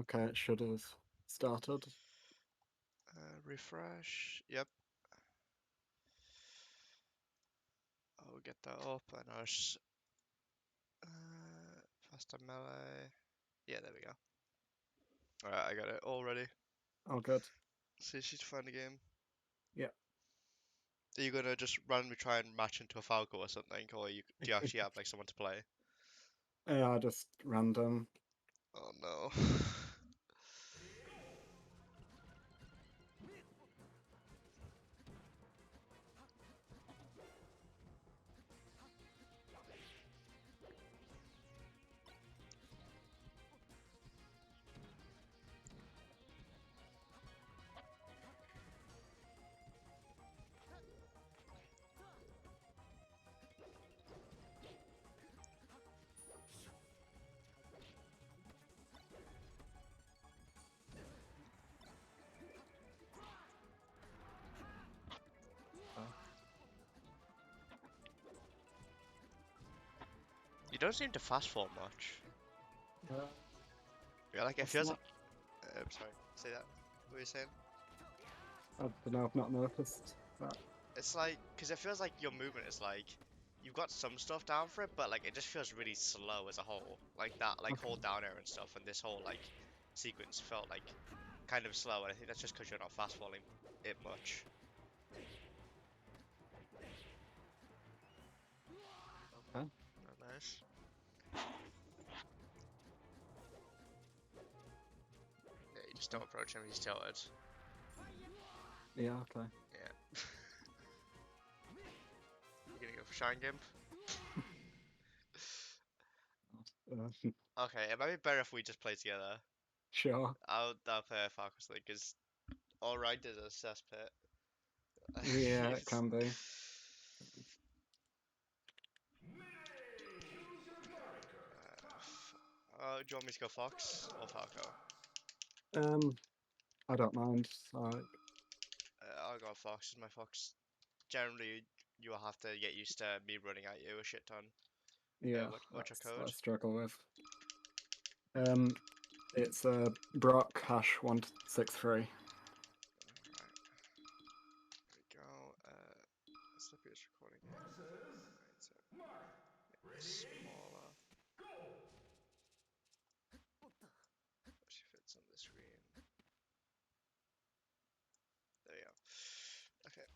Okay, it should have started. Refresh. Yep. I'll get that up and faster melee. Yeah, there we go. Alright, I got it all ready. Oh, good. See, she's find the game. Yeah. Are you gonna just randomly try and match into a falco or something, or do you actually have like someone to play? Yeah, just random. Oh no. Uh, You don't seem to fast fall much. uh, Yeah, like it that's feels not. like. Sorry, say that. What were you saying? I don't know. I've not noticed that. It's like, because it feels like your movement is like, you've got some stuff down for it, but like it just feels really slow as a whole. Like that, like Okay. hold down air and stuff, and this whole like sequence felt like kind of slow, and I think that's just because you're not fast falling it much. Okay. Oh, nice. Yeah, you just don't approach him, he's tilted. Yeah. Okay. Yeah. You're gonna go for Shine Gimp? Okay, it might be better if we just play together. Sure. I'll play Falcos League, because alright did a cesspit. Yeah, it can be. Do you want me to go Fox or Falco? Um, I don't mind. Like, I'll go Fox, 'cause my Fox generally you'll have to get used to me running at you a shit ton. yeah, What's your what I code? struggle with. Um, it's Brock hash 163. Right, there we go. Slippy is recording it. Right, so make this smaller. She fits on the screen. There we go. Okay.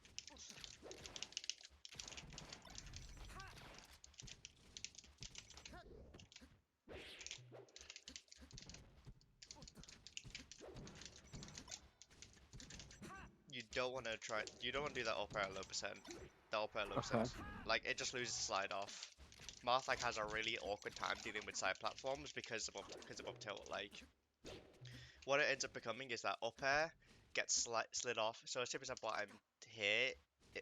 You don't want to try. You don't want to do that upper at low percent. The upper at low Okay. percent. Like it just loses slide off. Marth like has a really awkward time dealing with side platforms because of up tilt. Like what it ends up becoming is that up air gets slid off. So say for example I'm here.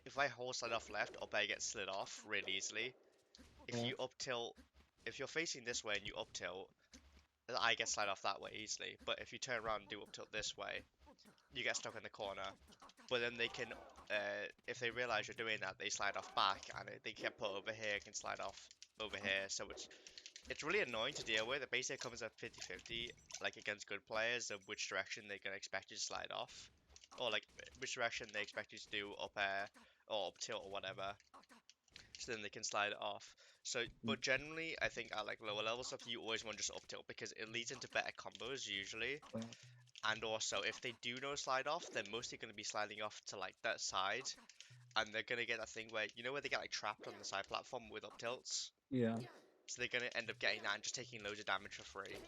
If I hold slide off left, up air gets slid off really easily. If Yeah. you up tilt, if you're facing this way and you up tilt, I get slide off that way easily. But if you turn around and do up tilt this way, you get stuck in the corner. But then they can, if they realize you're doing that, they slide off back, and they get put over here, can slide off over here. So it's really annoying to deal with. It basically comes at 50-50, like against good players, of which direction they're gonna expect you to slide off, or like which direction they expect you to do up air or up tilt or whatever. So then they can slide it off. So, Mm. but generally, I think at like lower level stuff, you always want just up tilt because it leads into better combos usually. Uh, And also, if they do know slide off, they're mostly going to be sliding off to like that side, and they're going to get that thing where where they get like trapped on the side platform with up tilts. yeah. So they're going to end up getting that and just taking loads of damage for free.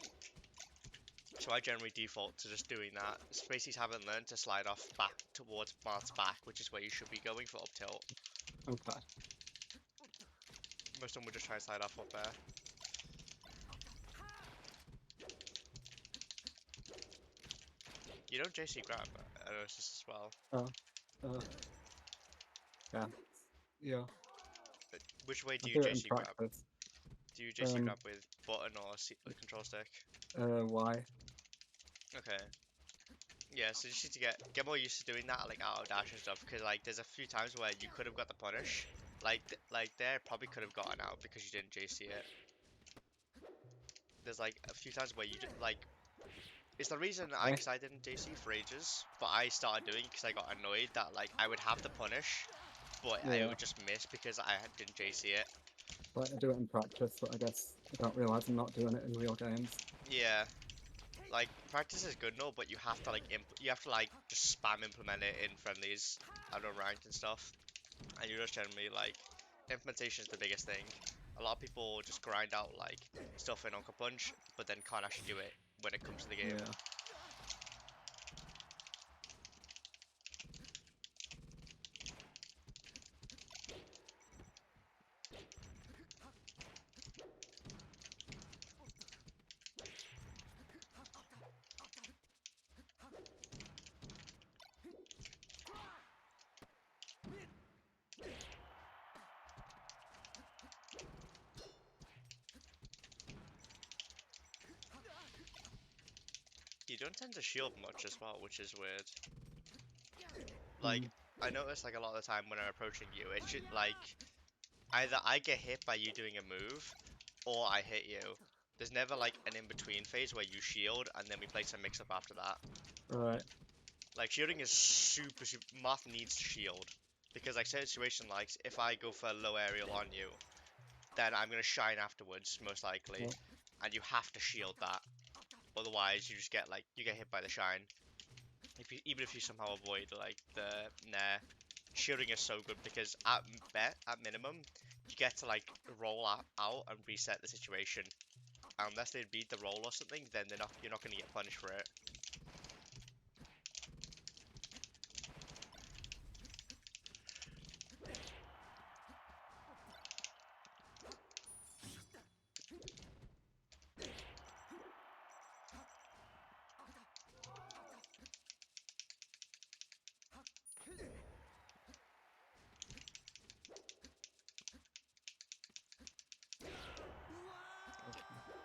So I generally default to just doing that. Spaceys haven't learned to slide off back towards Marth's back, which is where you should be going for up tilt. Okay. Most of them would just try and slide off up there. You don't JC grab, I noticed this as well. Uh, uh, yeah. Yeah. Which way I do you do it in JC grab? practice. Do you JC Um, grab with button or control stick? why? Okay. Yeah, so you just need to get more used to doing that, like auto dash and stuff, because like there's a few times where you could have got the punish, like there probably could have gotten out because you didn't JC it. There's like a few times where you like It's the reason Okay. because I didn't JC for ages, but I started doing because I got annoyed that like I would have to punish, but I Yeah. would just miss because I didn't JC it. Like I do it in practice, but I guess I don't realise I'm not doing it in real games. Yeah, like practice is good, no, but you have to like you have to like just spam implement it in friendlies and unranked and stuff, and you just generally like implementation is the biggest thing. A lot of people just grind out like stuff in Onka Punch, but then can't actually do it when it comes to the game. Yeah. You don't tend to shield much as well, which is weird. Like, Mm. I notice like a lot of the time when I'm approaching you, it's just like either I get hit by you doing a move, or I hit you. There's never like an in-between phase where you shield and then we play some mix-up after that. Right. Like shielding is super. Moth needs to shield because like situation like if I go for a low aerial on you, then I'm gonna shine afterwards most likely, Well, and you have to shield that. Otherwise, you just get like you get hit by the shine. If you, even if you somehow avoid like the nair, shielding is so good because at minimum you get to like roll out and reset the situation. Unless they beat the roll or something, then you're not gonna get punished for it.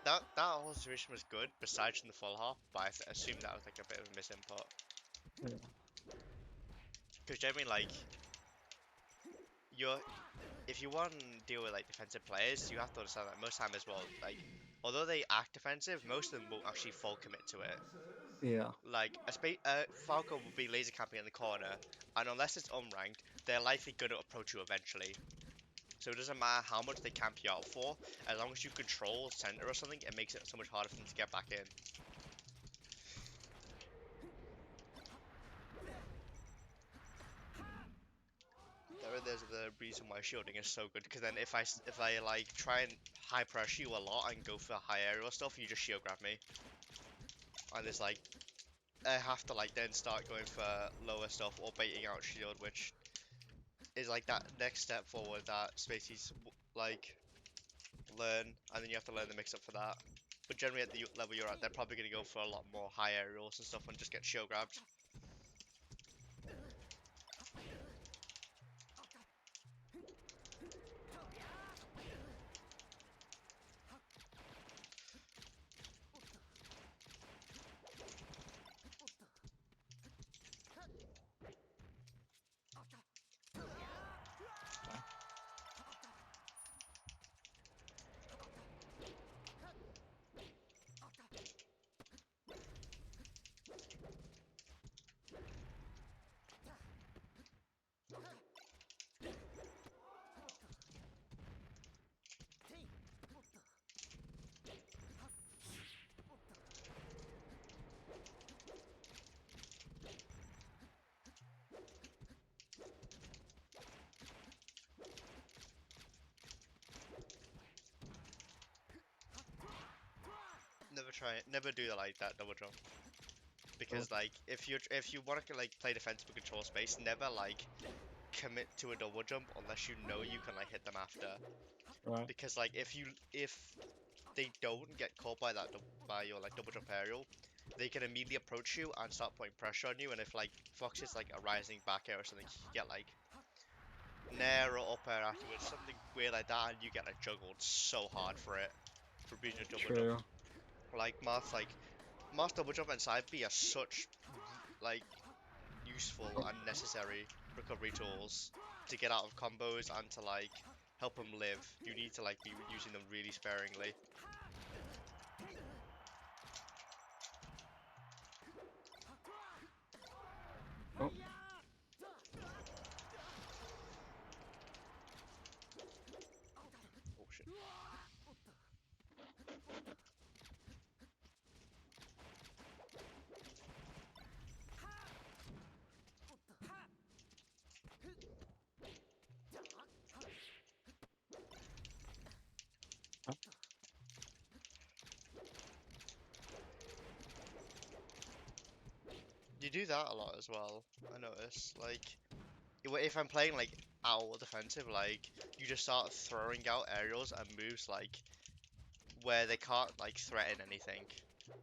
That whole situation was good, besides from the full hop, but I assume that was like a bit of a misinput. yeah. Because generally, like you're if you want to deal with like defensive players, you have to understand that most time as well. Like although they act defensive, most of them won't actually full commit to it. Yeah. Like Falco will be laser camping in the corner, and unless it's unranked, they're likely going to approach you eventually. So it doesn't matter how much they camp you out for, as long as you control center or something, it makes it so much harder for them to get back in. There's the reason why shielding is so good, because then if I like try and high pressure you a lot and go for high aerial stuff, you just shield grab me, and there's like I have to like then start going for lower stuff or baiting out shield, which is like that next step forward that Spacey's like learn, and then you have to learn the mix up for that. But generally at the level you're at, they're probably going to go for a lot more high aerials and stuff and just get shield grabbed. Never do that like that double jump. Oh, Because like if you want to like play defensive and control space, never like commit to a double jump unless you know you can like hit them after. right. Because like if they don't get caught by by your like double jump aerial, they can immediately approach you and start putting pressure on you. And if like Fox is like a rising back air or something, you get like nair or up air afterwards, something weird like that, and you get like juggled so hard for it for being a double jump. True. Like Moth double jump and side B are such like useful and necessary recovery tools to get out of combos and to like help them live. You need to like be using them really sparingly. do that a lot as well. I notice. Like, if I'm playing like out defensive, like you just start throwing out aerials and moves like where they can't like threaten anything.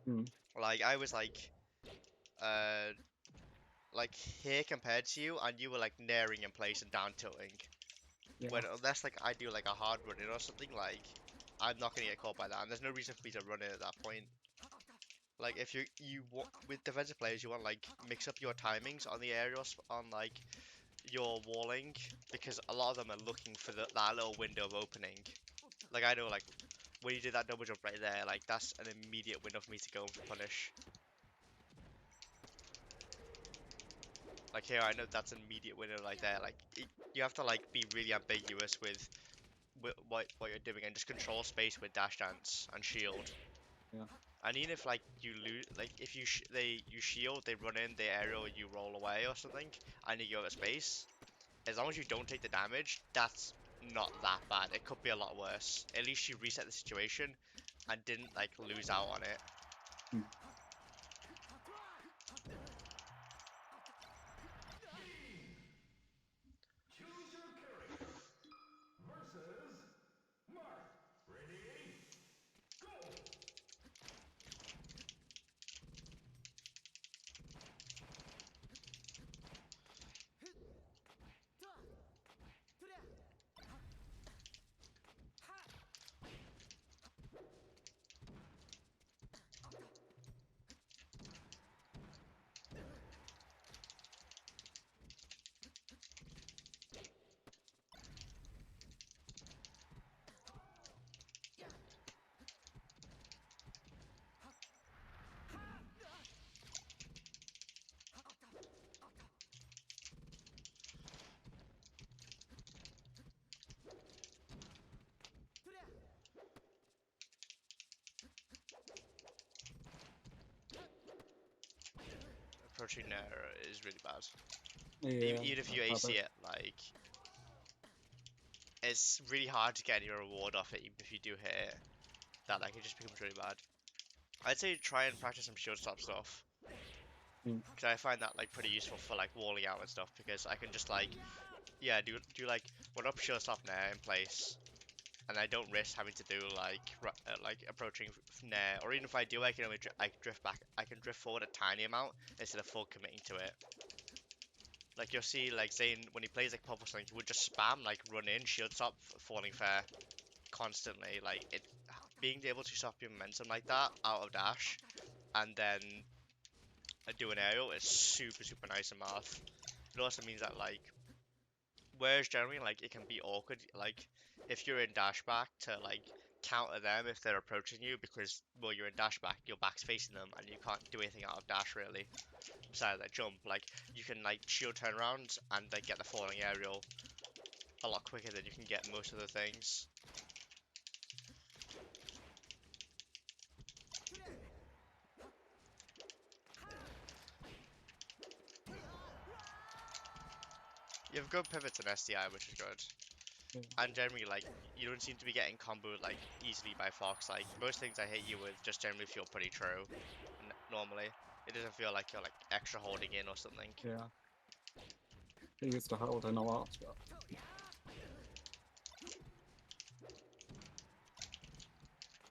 Mm. Like I was uh like here compared to you, and you were like naring in place and down tilting. Yeah. When unless like I do like a hard run in or something, like I'm not gonna get caught by that, and there's no reason for me to run in at that point. Like if you want with defensive players, you want like mix up your timings on the aerials on like your walling because a lot of them are looking for that little window of opening. Like I know like when you did that double jump right there, like that's an immediate window for me to go and punish. Like here, I know that's an immediate window like there. Like you have to like be really ambiguous with what you're doing and just control space with dash dance and shield. Yeah. And even if like you lose, like if you shield, they run in, they aerial, you roll away or something, and you go to space. As long as you don't take the damage, that's not that bad. It could be a lot worse. At least you reset the situation and didn't like lose out on it. Mm. Approaching there is really bad. Yeah. Even if I you AC have it, like it's really hard to get any reward off it, even if you do hit it. That like it just becomes really bad. I'd say try and practice some shield stop stuff. Mm. Because I find that like pretty useful for like walling out and stuff because I can just like yeah do like run up shield stop nair in place and I don't risk having to do like like approaching nair, or even if I do I can only I can drift back, I can drift forward a tiny amount instead of full committing to it. Like you'll see like Zane when he plays like pop or something he would just spam like run in shield stop falling fair constantly, like it being able to stop your momentum like that out of dash and then do an aerial is super nice in math. It also means that like whereas generally like it can be awkward like if you're in dash back to like counter them if they're approaching you because well you're in dash back, your back's facing them and you can't do anything out of dash really besides that jump. Like you can like shield turnarounds and like get the falling aerial a lot quicker than you can get most of the things. You have good pivots in SDI, which is good. Yeah. And generally, like, you don't seem to be getting comboed, like, easily by Fox. Like, most things I hit you with just generally feel pretty true, normally. It doesn't feel like you're, like, extra holding in or something. Yeah. He used to hold in a lot, but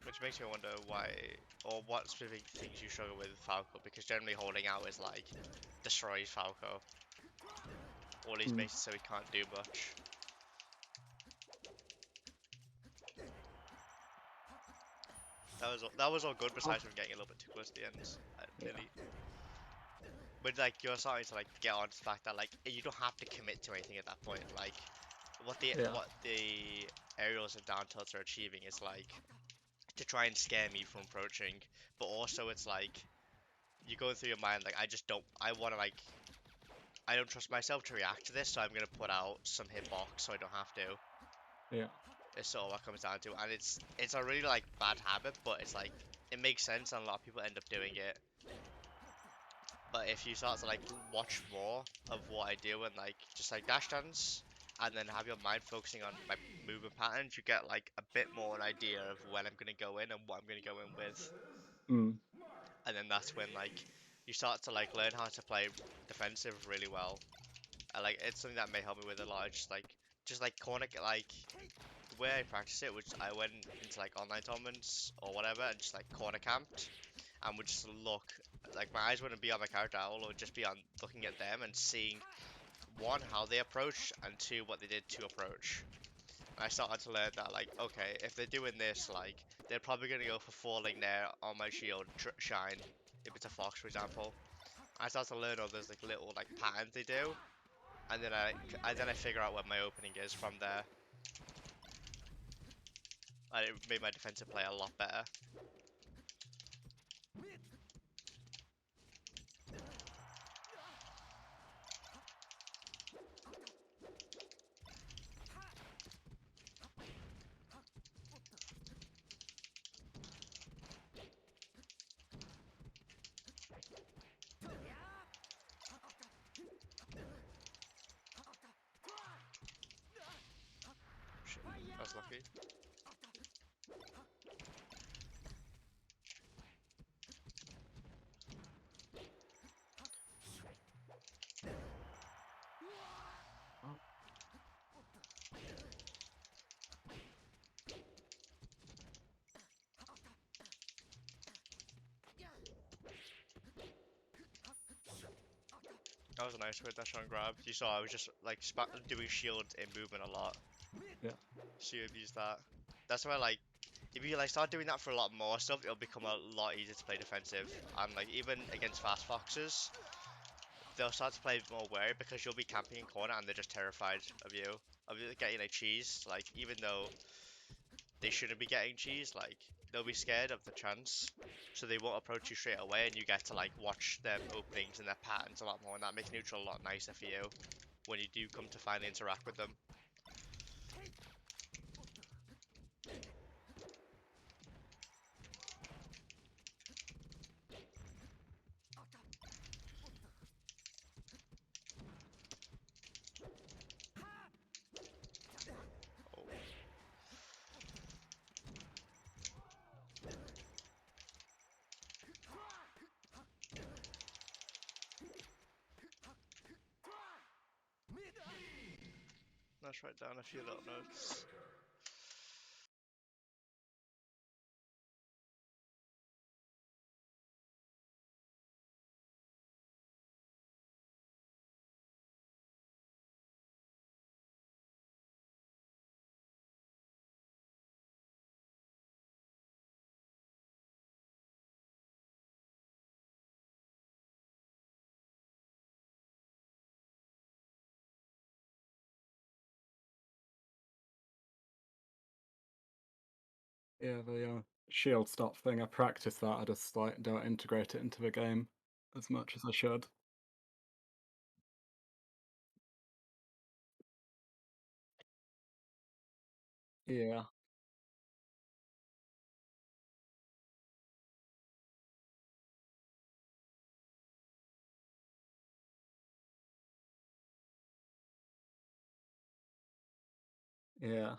Which makes me wonder why, or what specific things you struggle with Falco, because generally holding out is, like, destroys Falco. Or at least mm. makes it so he can't do much. That was all good, besides from getting a little bit too close to the end. Yeah. Nearly. But like you're starting to like get on to the fact that like you don't have to commit to anything at that point. Like Yeah. what the aerials and down tilts are achieving is like to try and scare me from approaching, but also it's like you go through your mind like I want to like I don't trust myself to react to this, so I'm gonna put out some hitbox so I don't have to. Yeah. It's sort of what it comes down to, and it's a really like bad habit, but it's like it makes sense, and a lot of people end up doing it. But if you start to like watch more of what I do and like just like dash dance and then have your mind focusing on my movement patterns, you get like a bit more an idea of when I'm gonna go in and what I'm gonna go in with. Mm. And then that's when like you start to like learn how to play defensive really well. And like it's something that may help me with a lot. Just like corner like the way I practice it, which I went into like online tournaments or whatever and just like corner camped and would just look like my eyes wouldn't be on my character at all, it would just be on looking at them and seeing one how they approach and two what they did to approach. And I started to learn that like okay, if they're doing this, like they're probably gonna go for falling there on my shield shine if it's a fox for example. I started to learn all those like little like patterns they do, and then I figure out what my opening is from there. And it made my defensive play a lot better. Shit, I was lucky. Oh, That was a nice with that shot and grab. You saw I was just like doing shield in movement a lot. yeah. So you abuse that. That's why like if you like start doing that for a lot more stuff, it'll become a lot easier to play defensive. And like even against fast foxes, they'll start to play more wary because you'll be camping in corner and they're just terrified of you getting a cheese. Like even though they shouldn't be getting cheese, like they'll be scared of the chance, so they won't approach you straight away, and you get to like watch their openings and their patterns a lot more, and that makes neutral a lot nicer for you when you do come to finally interact with them. Oh, let's write down a few little notes. Yeah, the shield stop thing, I practice that, I just like don't integrate it into the game as much as I should. Yeah, yeah.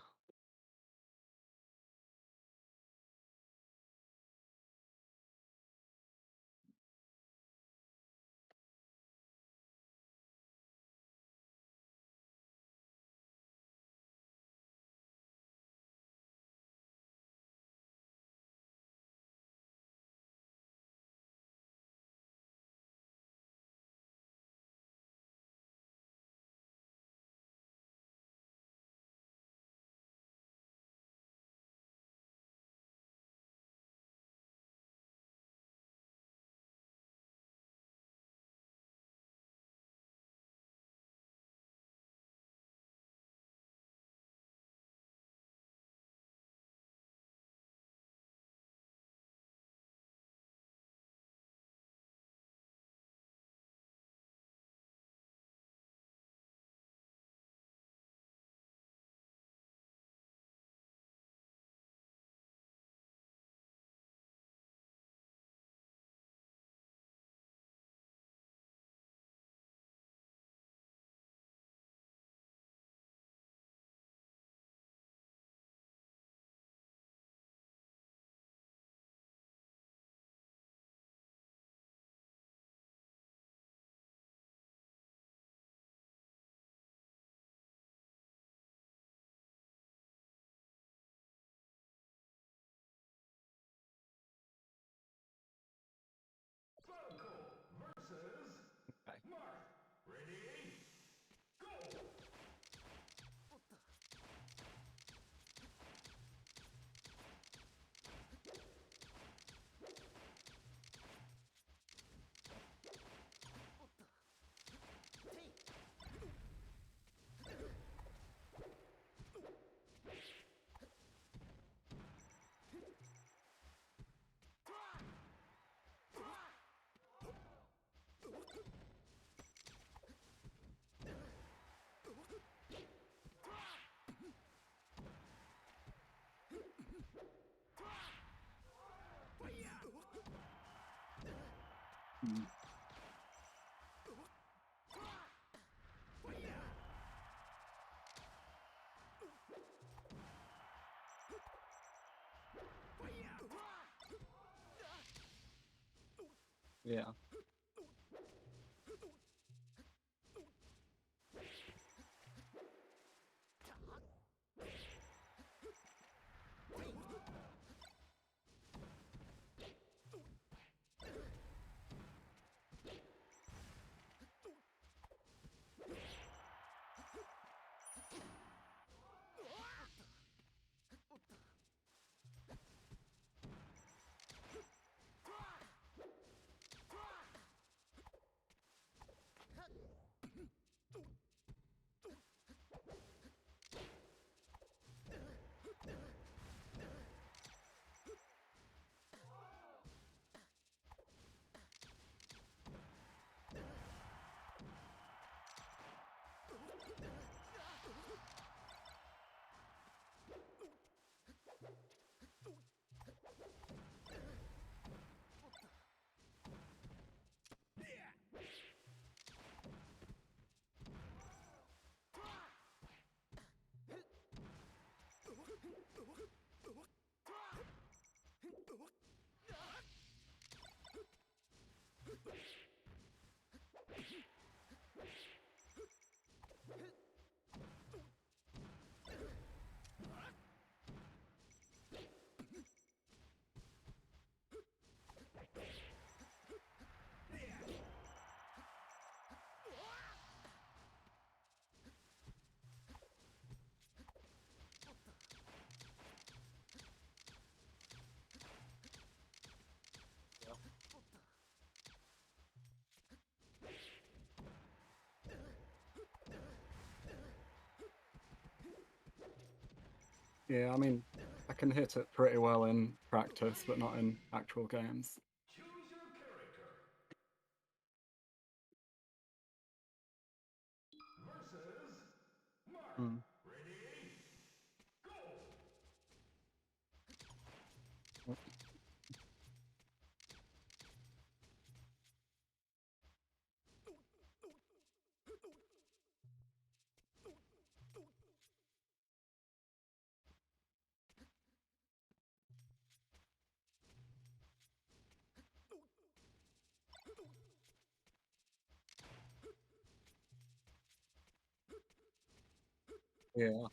Mm. Yeah. Yeah, I mean, I can hit it pretty well in practice, but not in actual games. Choose your character. Versus Mark. Mm. Ready? Go! Yeah.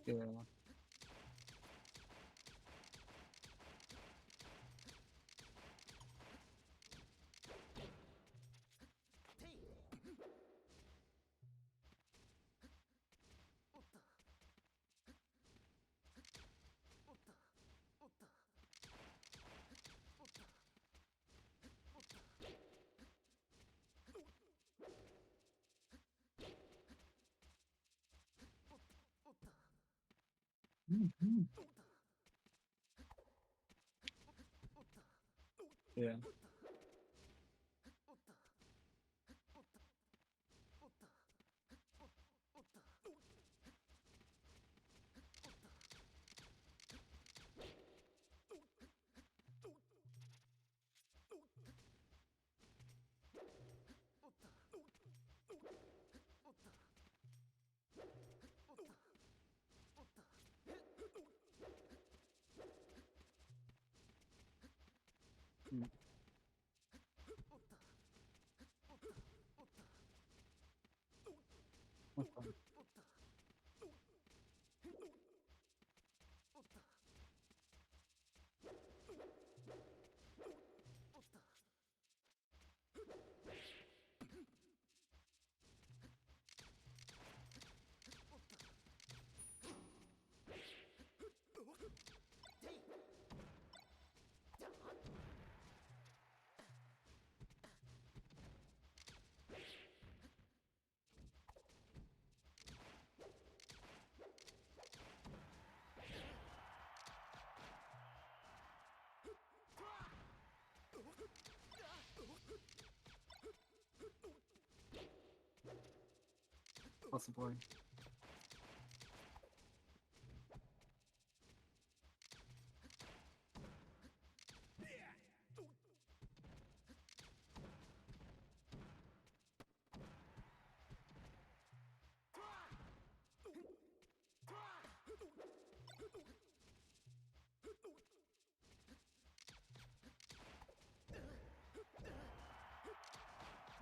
Yeah. Mhm. Yeah. Mm. Okay. possibly.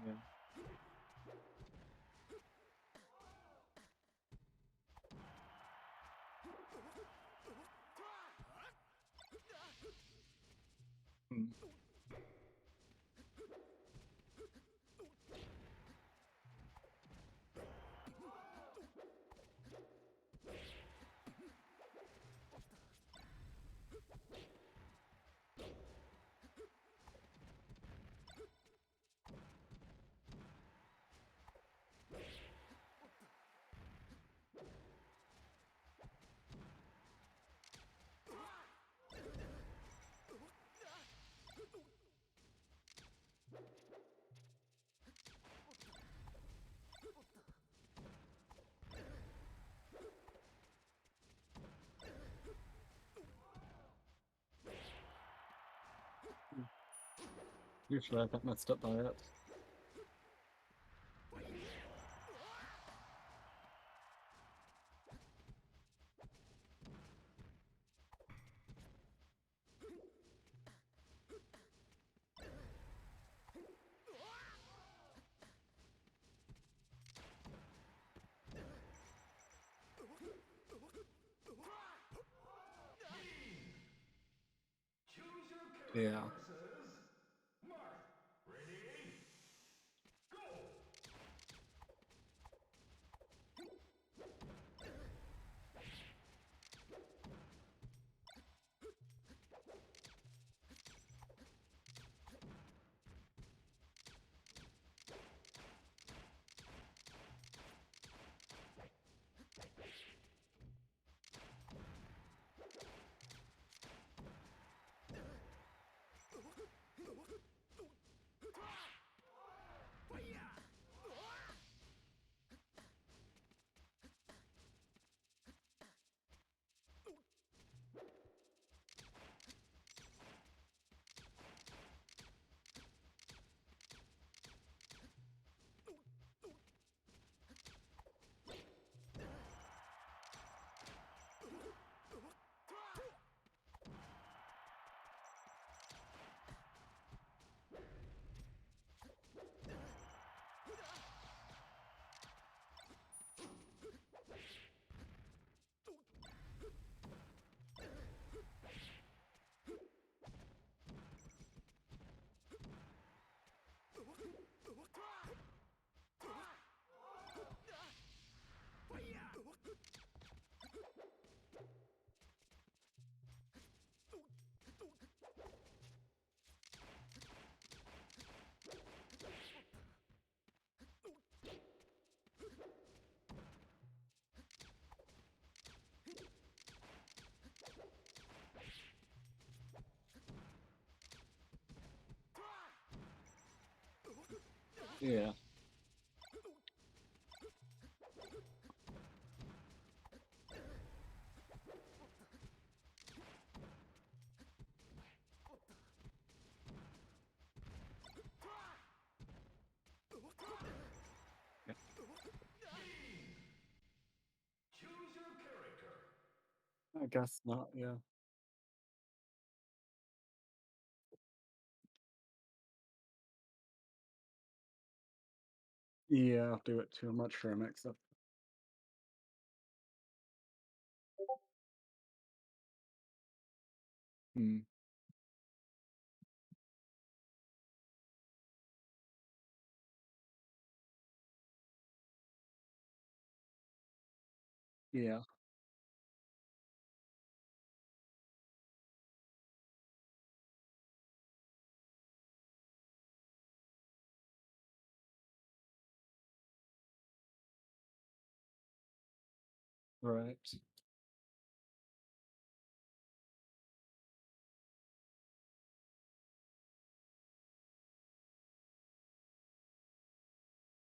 Yeah. Hmm. Usually I get messed up by it. Choose your character, Yeah. horses. Mark. Ready? Go. Yeah. Yeah. Choose your character. I guess not, yeah. Yeah, I'll do it too much for a mix-up. Hmm. Yeah. Right.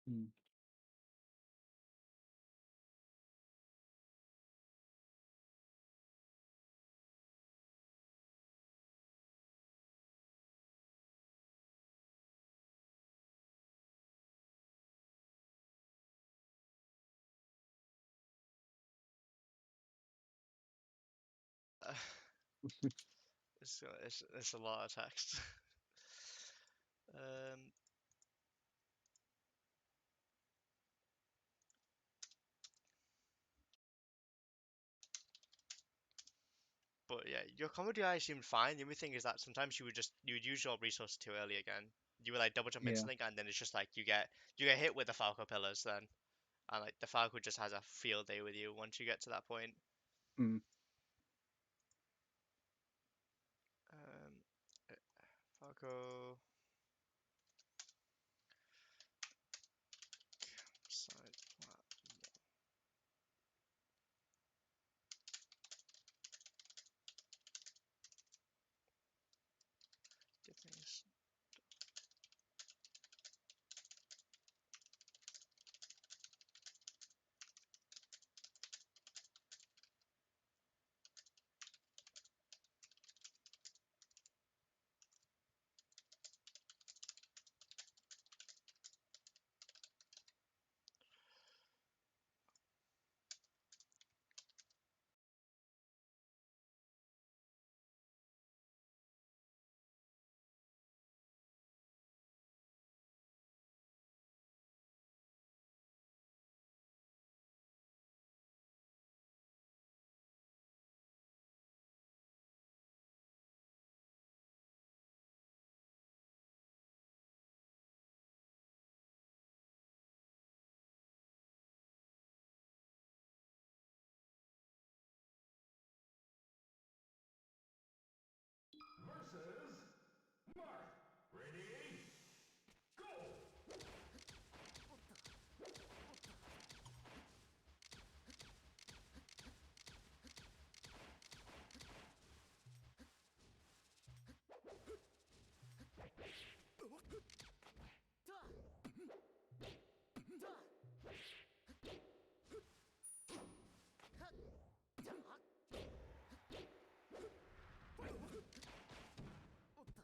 Hmm. It's a lot of text. um, but yeah, your comedy eye seemed fine. The only thing is that sometimes you would use your resource too early again. You would like double jump Yeah. instantly, and then it's just like you get hit with the falco pillars then, and like the falco just has a field day with you once you get to that point. Mm. Um, uh, falco side flat. Dipping. Versus Mark. Ready? Go!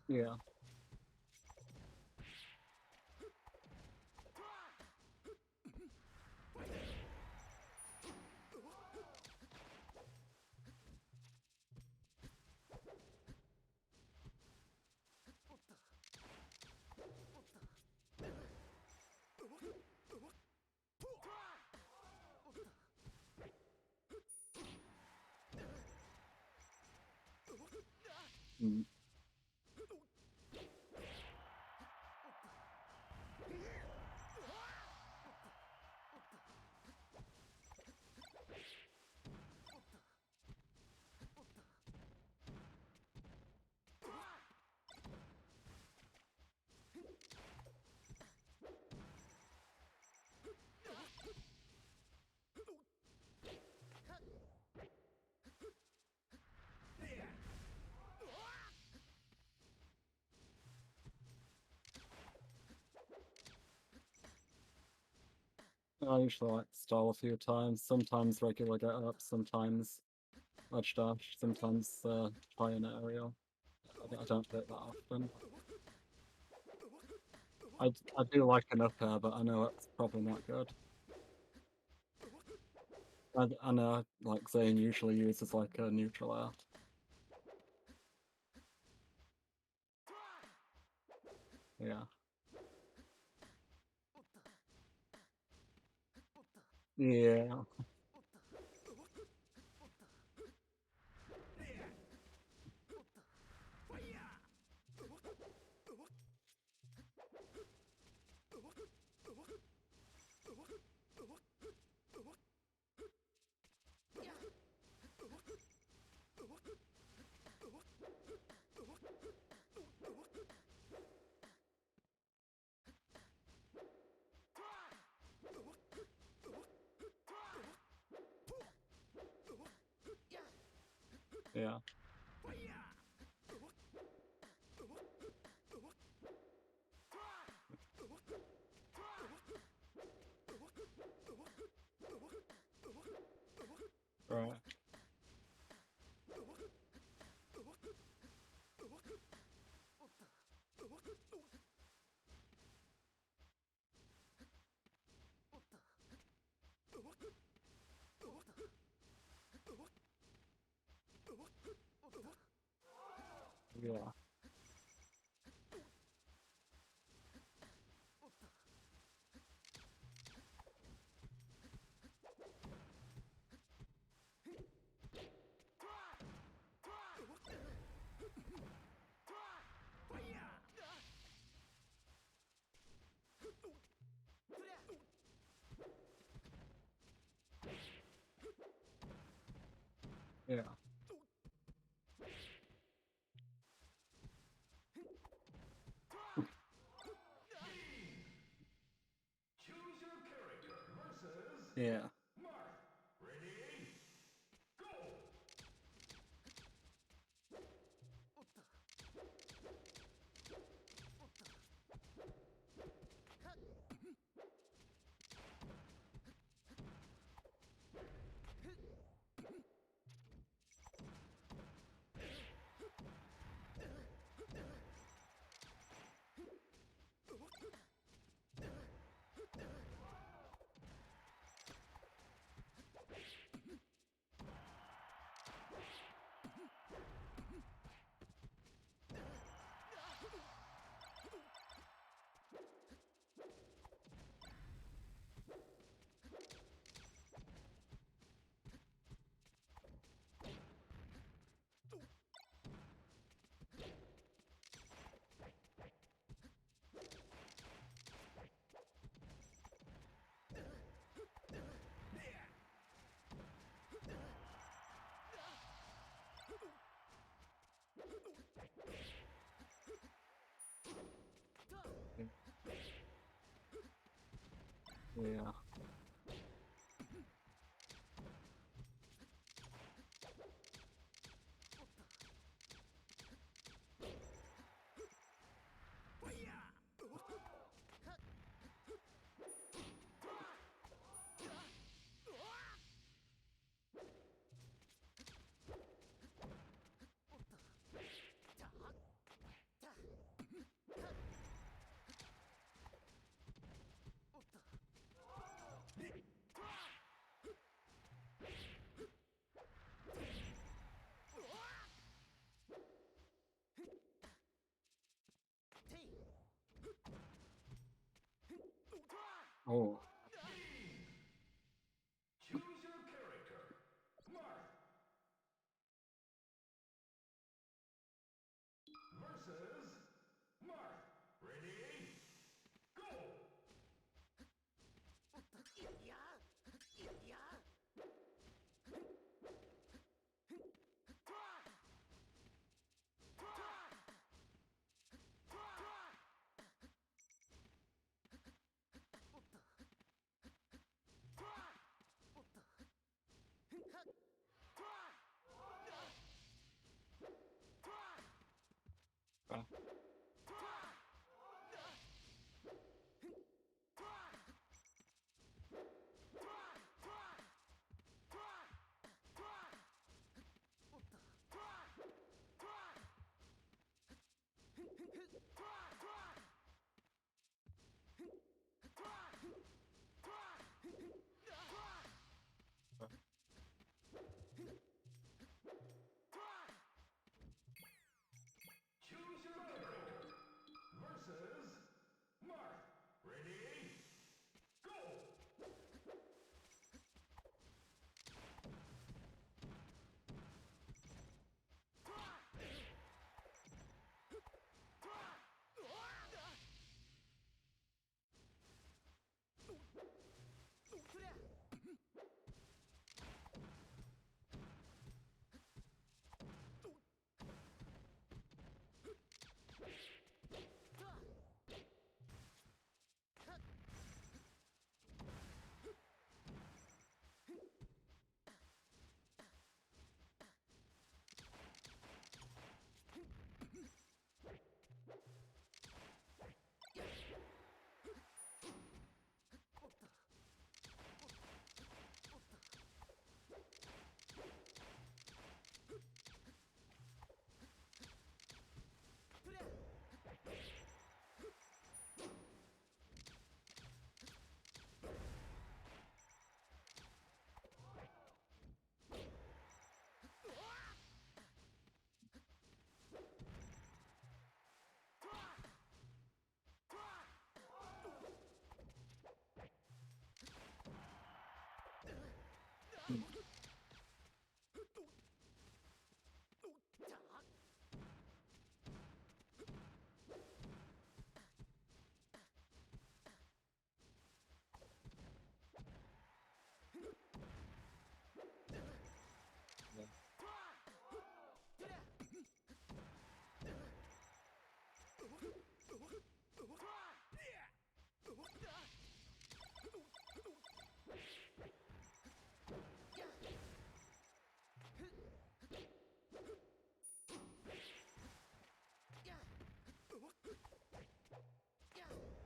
Yeah. Mm. I usually like stall a few times, sometimes regular get up, sometimes edge dash, sometimes try an aerial. I don't do it that often. I do like an up air, but I know it's probably not good. I know like Zane usually uses like a neutral air. Yeah. Yeah. Yeah. Right. Yeah. Yeah. Choose your character versus Yeah. Marth. Ready? Go! Yeah. Oh. Choose your character. Marth. Versus Marth. Ready? Go! Uh, Choose your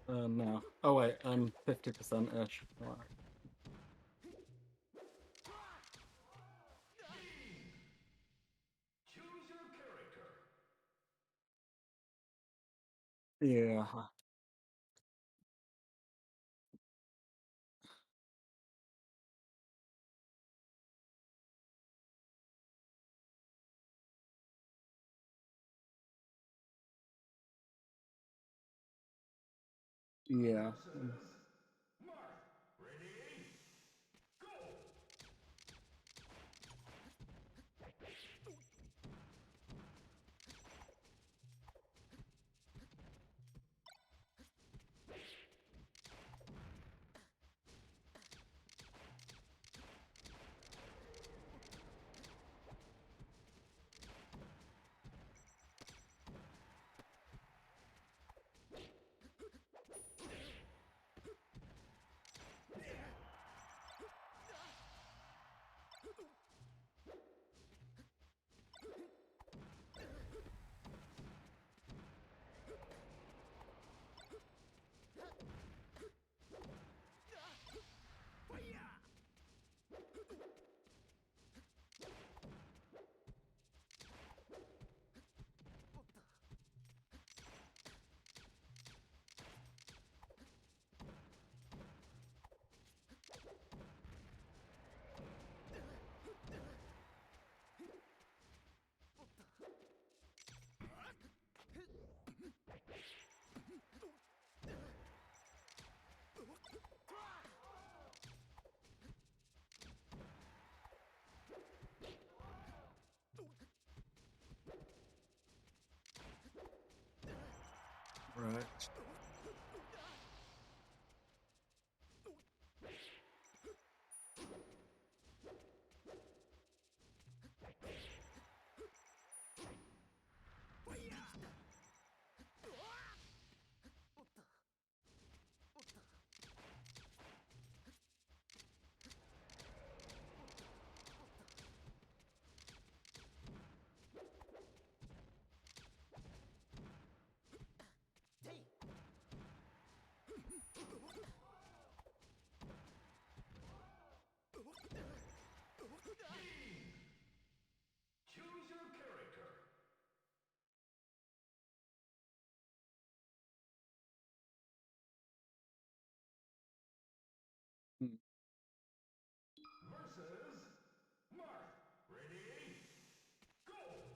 No. Oh wait, 50%-ish. Right. Choose your character. Yeah. Yeah. Versus Marth. Ready? Go! Right. Choose your character. Mm. Versus Marth. Ready? Go!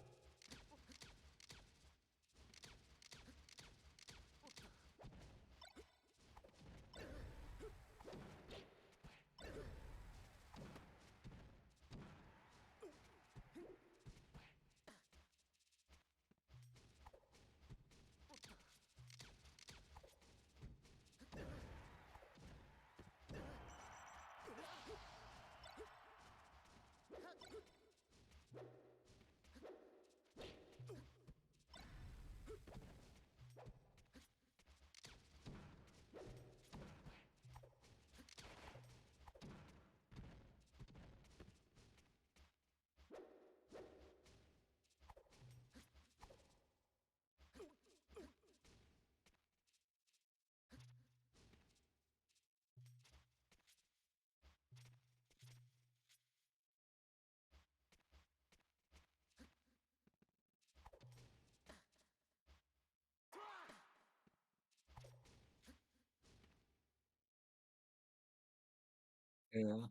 Yeah.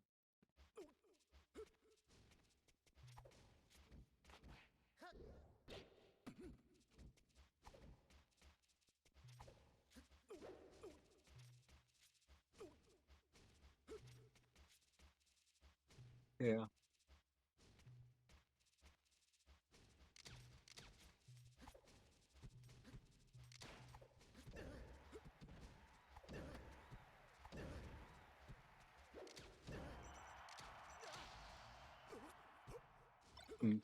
Yeah. Mm.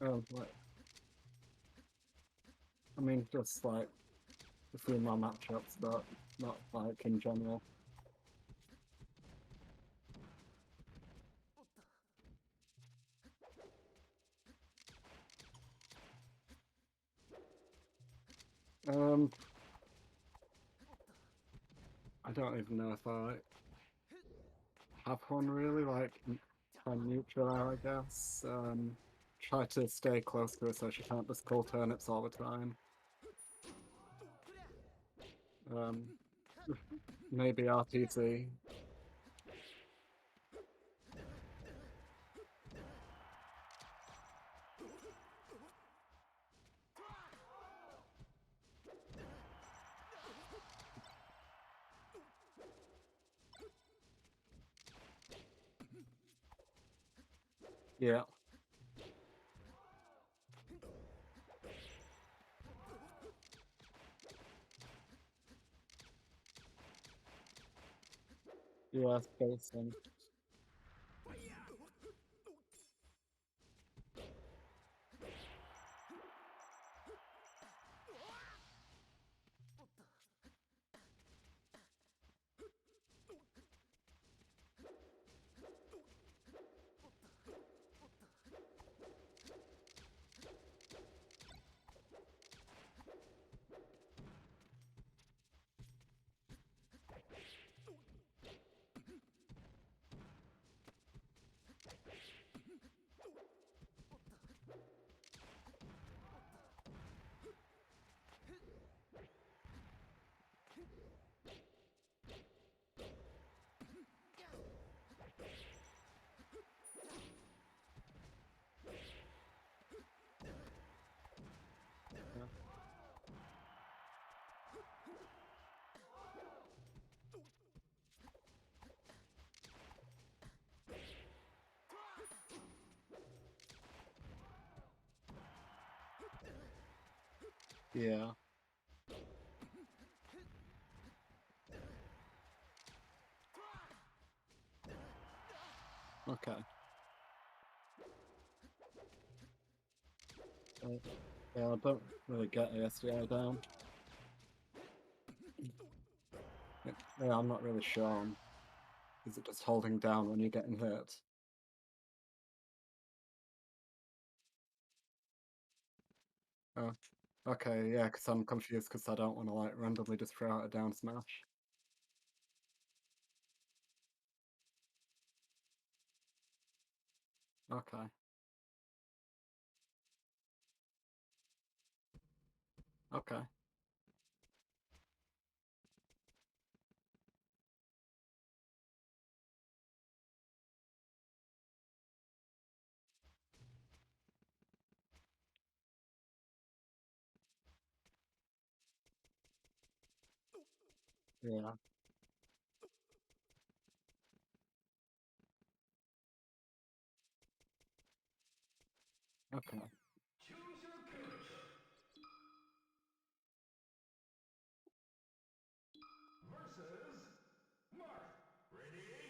Like, I mean, just like a few more matchups, but not like in general. Um, I don't even know if I have one really, like, I'm neutral there, I guess. Try to stay close to her so she can't just pull turnips all the time. Um, maybe RTC. Yeah. Yeah, spacing. Yeah. Okay. Yeah, I don't really get ASDI down. Yeah, I'm not really sure. Is it just holding down when you're getting hit? Oh, okay, yeah, because I'm confused because I don't want to like randomly just throw out a down smash. Okay. Okay. Yeah. Okay. Choose your character. Versus Marth.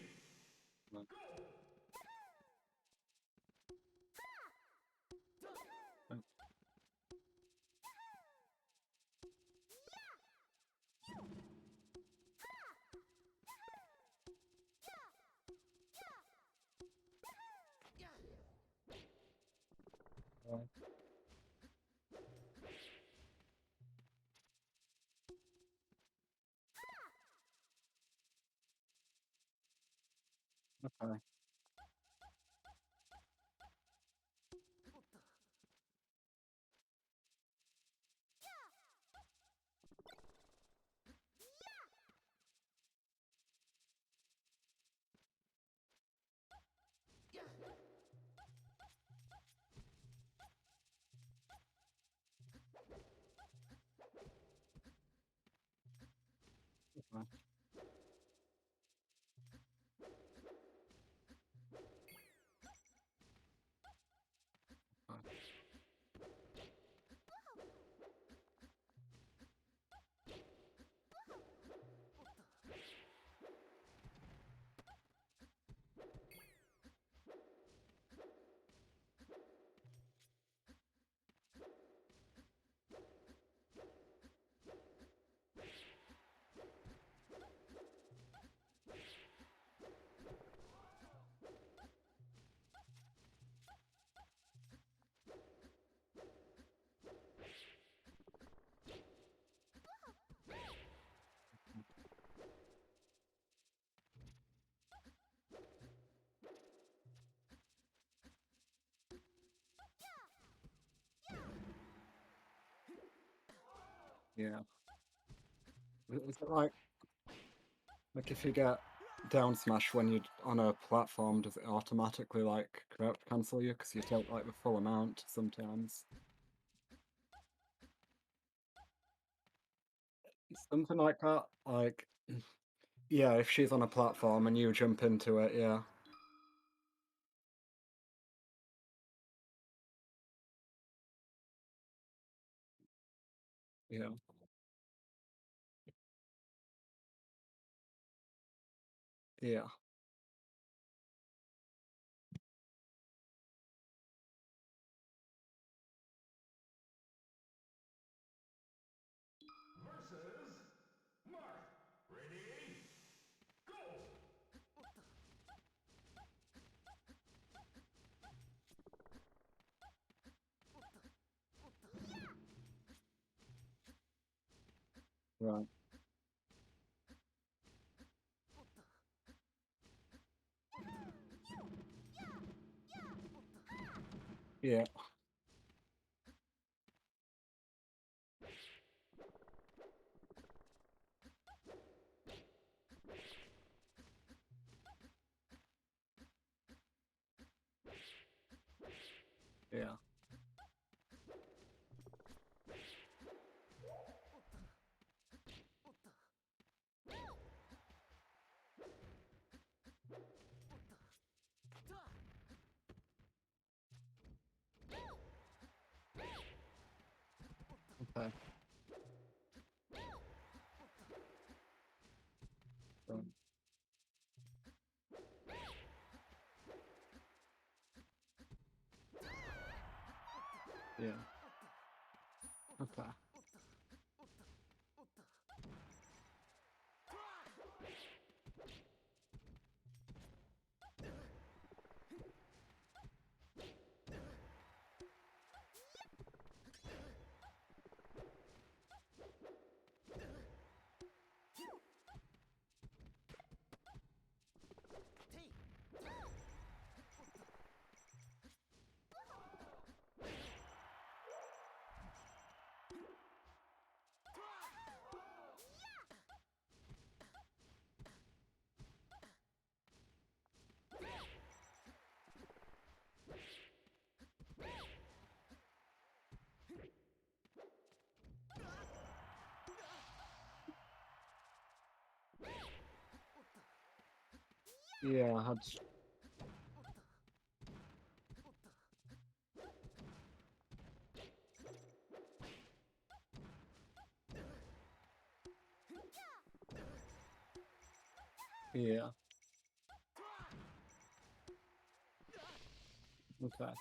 Ready? Right. Go! Right. Right. Okay. Okay. Okay. Yeah. Is it like if you get down smash when you're on a platform, does it automatically like cancel you because you take like the full amount sometimes? Something like that. Like, yeah, if she's on a platform and you jump into it, yeah. Yeah. Yeah. Versus Mark. Ready? Go! Right. Yeah. Yeah. Okay. Right. Yeah. Okay. Yeah, I had. Yeah. Okay.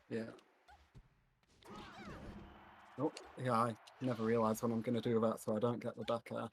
Yeah. Oh, yeah, I never realise when I'm going to do that, so I don't get the back air.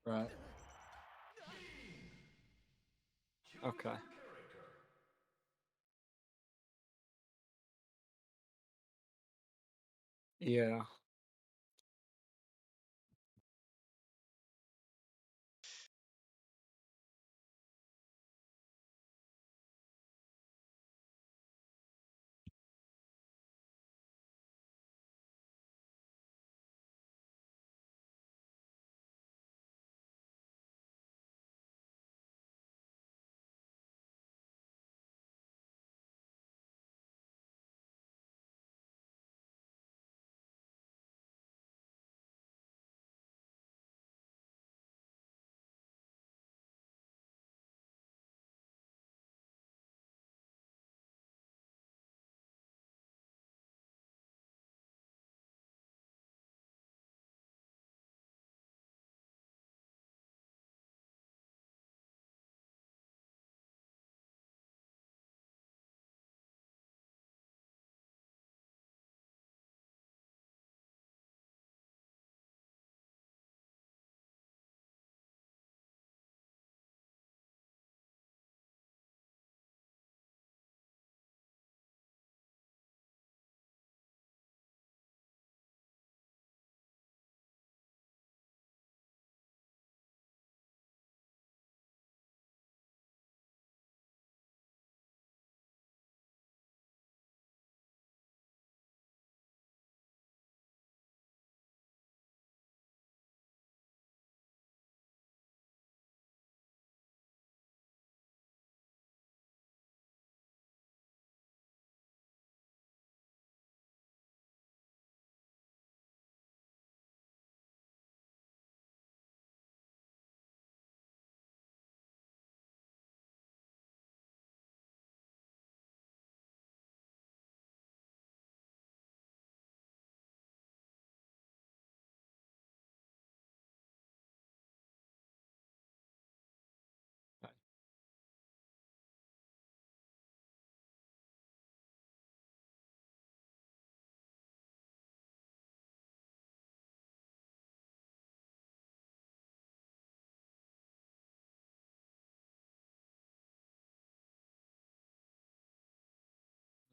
Right. Choose Okay. your character. Yeah.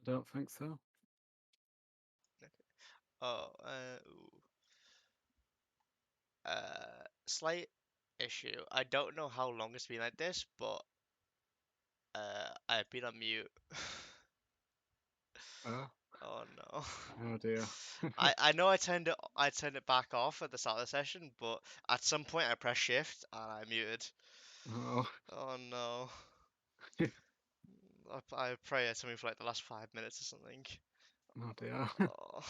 I don't think so. Oh, slight issue. I don't know how long it's been like this, but I've been on mute. Oh, Oh no. oh dear. I know I turned it back off at the start of the session, but at some point I pressed shift and I muted. Oh, Oh no. I pray it's something for like the last 5 minutes or something. oh dear. Oh.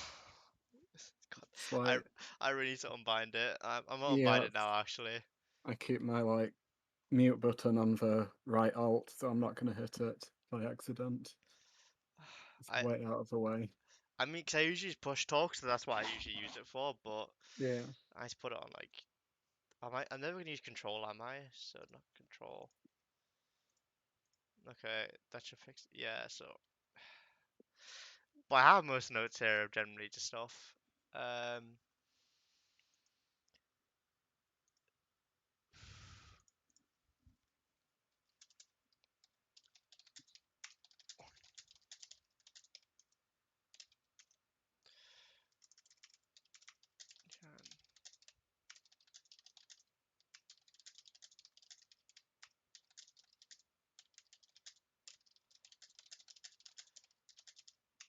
God. It's I like, I really need to unbind it. I'm gonna unbind yeah, it now actually. I keep my like mute button on the right alt, so I'm not going to hit it by accident. It's I way out of the way. I mean, 'cause I usually use push talk, so that's what I usually use it for, but Yeah. I need to put it on like I'm never gonna use control, am I? So not control. Okay, that should fix it. Yeah, so but I have most notes here of generally just stuff. Um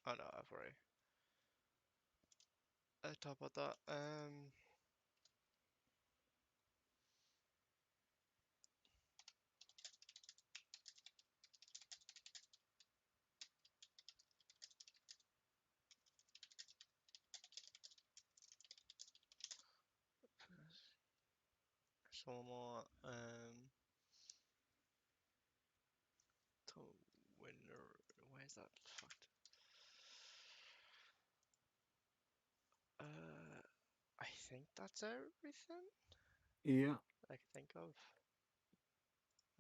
oh no, I've already talked about that. Some more to winner. Why is that fucked? I think that's everything Yeah. I can think of.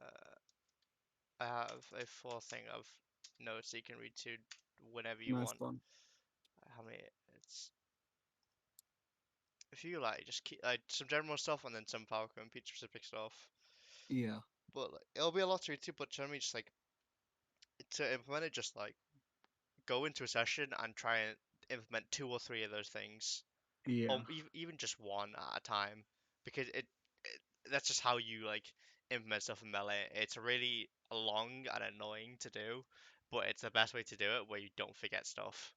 Uh, I have a full thing of notes you can read to whenever you Nice want. one. How many? It's if you like, just keep like some general stuff and then some Falco and Pete specific stuff. Yeah. But like, it'll be a lot to read too. But generally, just like to implement it, just like go into a session and try and implement 2 or 3 of those things, Yeah. or even just one at a time, because that's just how you like implement stuff in melee. It's really long and annoying to do, but it's the best way to do it where you don't forget stuff.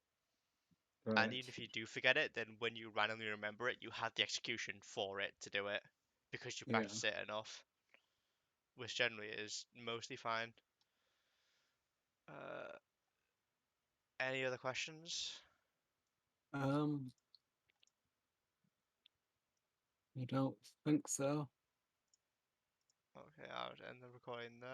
And Right. even if you do forget it, then when you randomly remember it, you have the execution for it to do it because you Yeah. practice it enough, which generally is mostly fine. Uh, any other questions? Um, I don't think so. Okay, I'll end the recording there.